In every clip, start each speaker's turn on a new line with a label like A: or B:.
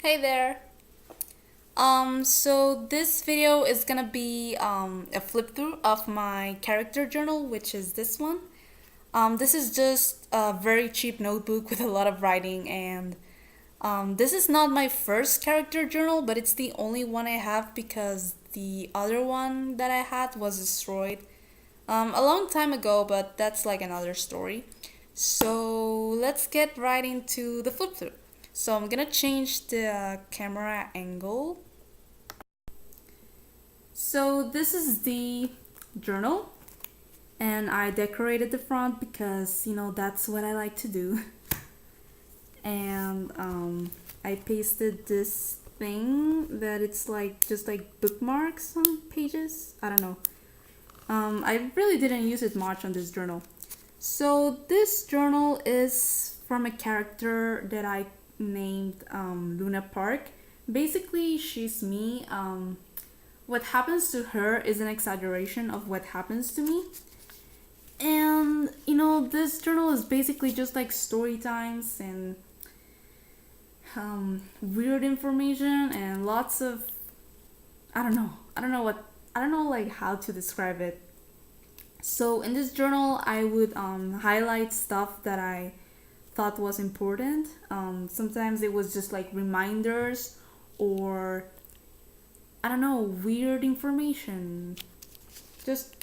A: Hey there. So this video is gonna be a flip through of my character journal, which is this one. This is just a very cheap notebook with a lot of writing, and this is not my first character journal, but it's the only one I have because the other one that I had was destroyed a long time ago, but that's like another story. So let's get right into the flip through. So I'm gonna change the camera angle. So this is the journal, and I decorated the front because that's what I like to do. And I pasted this thing that it's like just like bookmarks on pages. I don't know. I really didn't use it much on this journal. So this journal is from a character that I named Luna Park. Basically, she's me. What happens to her is an exaggeration of what happens to me. And this journal is basically just like story times and weird information and lots of I don't know like how to describe it. So in this journal, I would highlight stuff that I thought was important. Sometimes it was just like reminders or I don't know, weird information, just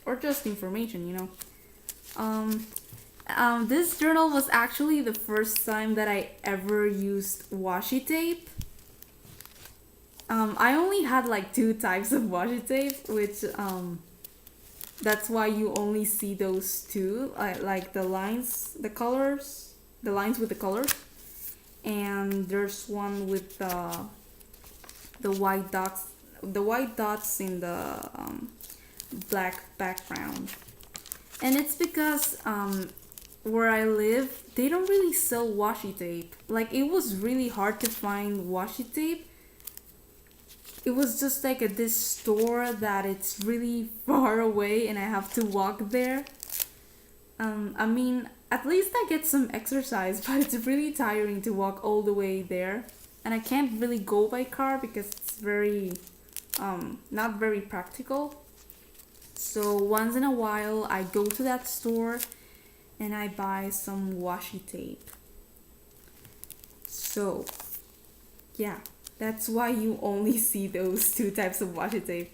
A: information. Um, this journal was actually the first time that I ever used washi tape. I only had like two types of washi tape, which that's why you only see those two, like the lines, the colors, the lines with the colors, and there's one with the white dots in the black background. And it's because where I live, they don't really sell washi tape. Like it was really hard to find washi tape. It was just like at this store that it's really far away and I have to walk there. I mean, at least I get some exercise, but it's really tiring to walk all the way there. And I can't really go by car because it's very, not very practical. So once in a while, I go to that store and I buy some washi tape. So, yeah, that's why you only see those two types of washi tape.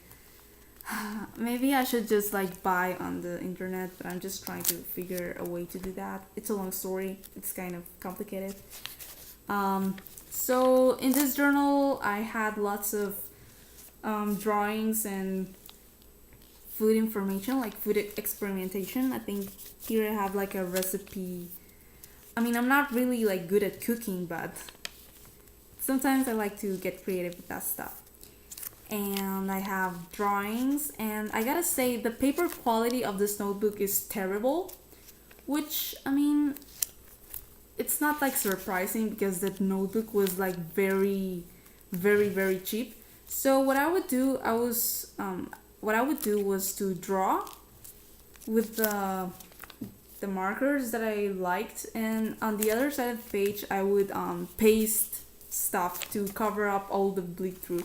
A: Maybe I should just like buy on the internet, but I'm just trying to figure a way to do that. It's a long story. It's kind of complicated. So in this journal, I had lots of drawings and food information, like food experimentation. I think here I have like a recipe. I mean, I'm not really like good at cooking, but sometimes I like to get creative with that stuff. And I have drawings, and I gotta say the paper quality of this notebook is terrible, which I mean it's not like surprising because that notebook was like very cheap. So what I would do was to draw with the markers that I liked, and on the other side of the page I would paste stuff to cover up all the bleed through.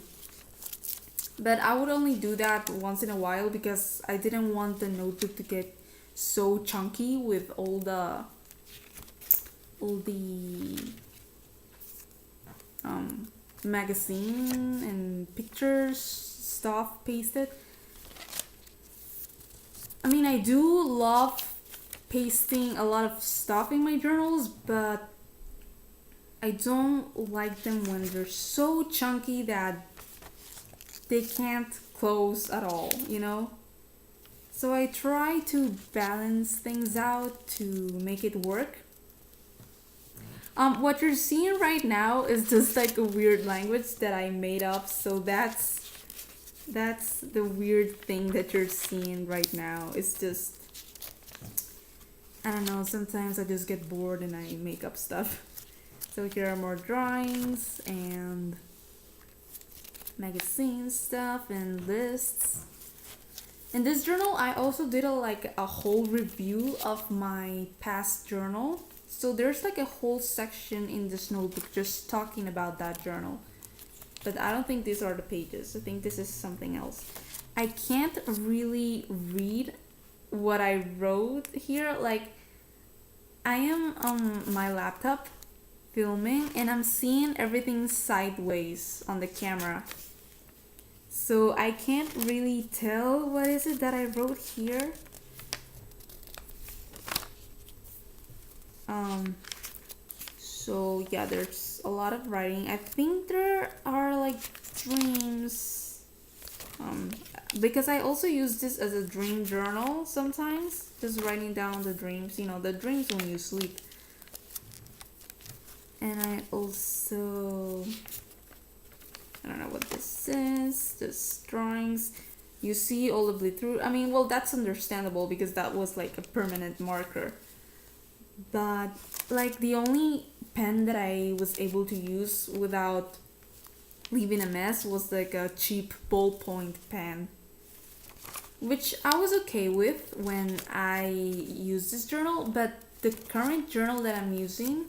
A: But I would only do that once in a while because I didn't want the notebook to get so chunky with all the magazine and pictures stuff pasted. I mean, I do love pasting a lot of stuff in my journals, but I don't like them when they're so chunky that they can't close at all. So I try to balance things out to make it work. What you're seeing right now is just like a weird language that I made up, so that's the weird thing that you're seeing right now. It's just I don't know, sometimes I just get bored and I make up stuff. So here are more drawings and magazine stuff and lists. In this journal, I also did a whole review of my past journal. So there's like a whole section in this notebook just talking about that journal. but I don't think these are the pages. I think this is something else. I can't really read what I wrote here. Like, I am on my laptop filming and I'm seeing everything sideways on the camera. So I can't really tell what is it that I wrote here. So yeah, there's a lot of writing. I think there are like dreams. Because I also use this as a dream journal sometimes, just writing down the dreams, the dreams when you sleep. And I also, I don't know what this is, just drawings. You see all the bleed through. I mean, well, that's understandable because that was like a permanent marker. But like the only pen that I was able to use without leaving a mess was like a cheap ballpoint pen, which I was okay with when I used this journal. But the current journal that I'm using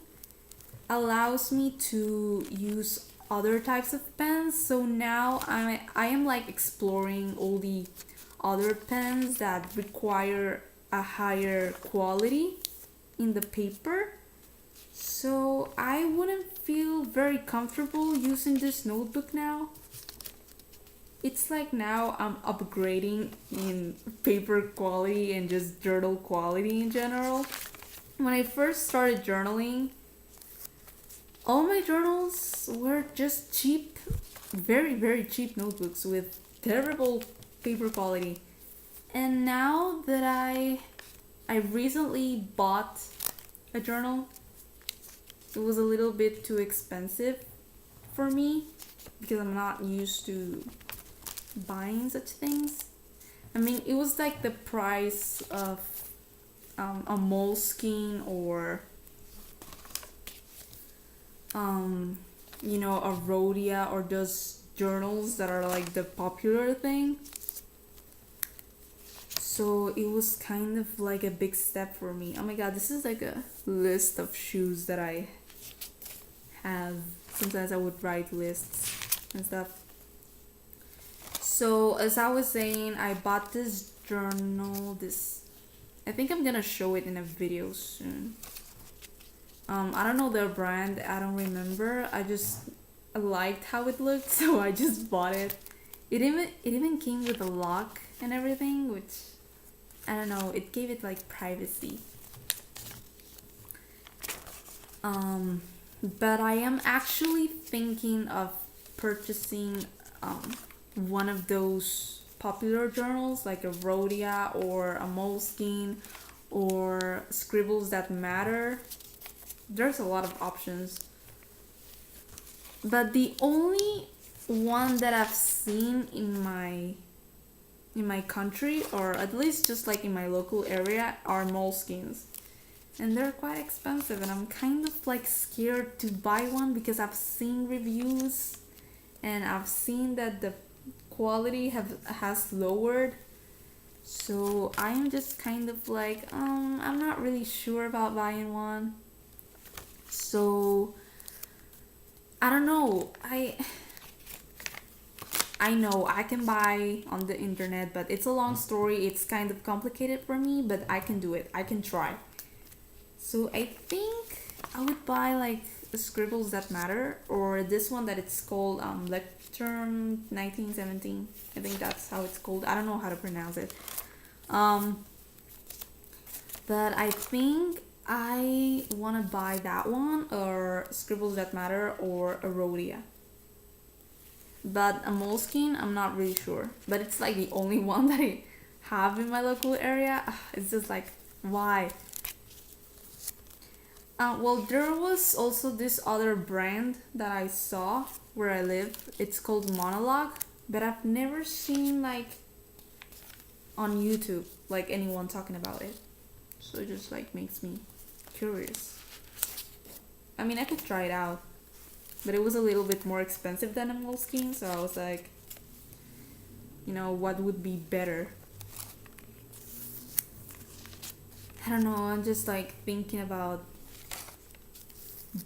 A: allows me to use other types of pens. So now I am like exploring all the other pens that require a higher quality in the paper. So I wouldn't feel very comfortable using this notebook now. It's like now I'm upgrading in paper quality and just journal quality in general. When I first started journaling, all my journals were just cheap, very, very cheap notebooks with terrible paper quality. And now that I recently bought a journal, it was a little bit too expensive for me because I'm not used to buying such things. I mean, it was like the price of a Moleskine or a Rhodia, or those journals that are like the popular thing. So it was kind of like a big step for me. Oh my god, this is like a list of shoes that I have. Sometimes I would write lists and stuff. So as I was saying, I bought this journal. I think I'm gonna show it in a video soon. I don't know their brand. I don't remember. I just liked how it looked, so I just bought it. It even came with a lock and everything, which I don't know. It gave it like privacy. But I am actually thinking of purchasing one of those popular journals like a Rhodia or a Moleskine or Scribbles That Matter. There's a lot of options. But the only one that I've seen in my country, or at least just like in my local area, are Moleskines. And they're quite expensive, and I'm kind of like scared to buy one because I've seen reviews and I've seen that the quality has lowered. So I'm just kind of like I'm not really sure about buying one. So I don't know. I know I can buy on the internet, but it's a long story. It's kind of complicated for me, but I can do it. I can try. So I think I would buy like the Scribbles That Matter, or this one that it's called Lectern 1917. I think that's how it's called. I don't know how to pronounce it. But I think I want to buy that one, or Scribbles That Matter, or a Rhodia. But a Moleskine, I'm not really sure. But it's like the only one that I have in my local area. It's just like, why? Well, there was also this other brand that I saw where I live. It's called Monologue, but I've never seen like on YouTube like anyone talking about it. So it just like makes me curious. I mean, I could try it out, but it was a little bit more expensive than a Moleskine, so I was like, what would be better? I don't know, I'm just like thinking about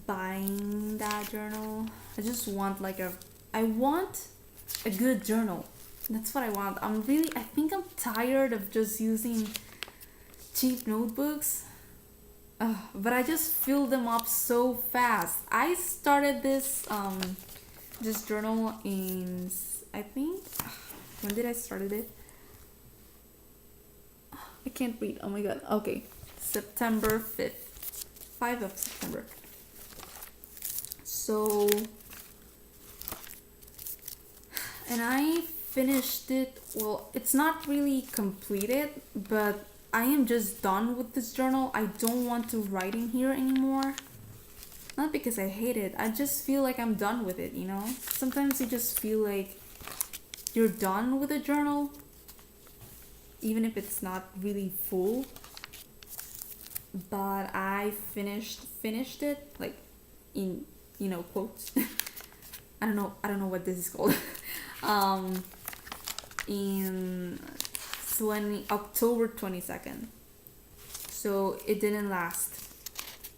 A: buying that journal. I just want like a I want a good journal. That's what I want. I think I'm tired of just using cheap notebooks. But I just fill them up so fast. I started this journal in, I think, when did I started it? I can't read. Oh my god. Okay. September 5th. 5 of September. So, and I finished it. Well, it's not really completed, but I am just done with this journal. I don't want to write in here anymore. Not because I hate it. I just feel like I'm done with it, you know? Sometimes you just feel like you're done with a journal, even if it's not really full. But I finished it, like, in, quotes. I don't know what this is called. um in October 22nd. So it didn't last.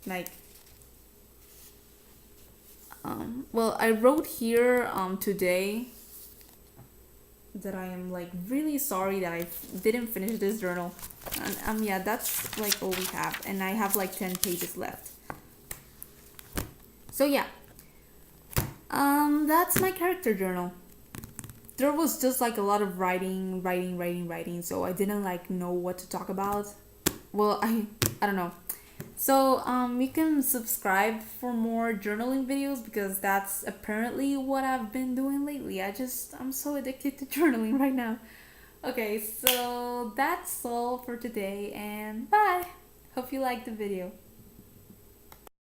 A: Like, well, I wrote here today that I am like really sorry that I didn't finish this journal. And yeah, that's like all we have, and I have like 10 pages left. So yeah, that's my character journal. There was just like a lot of writing, so I didn't like know what to talk about. Well, I don't know. So you can subscribe for more journaling videos, because that's apparently what I've been doing lately. I'm so addicted to journaling right now. Okay, so that's all for today, and bye. Hope you liked the video.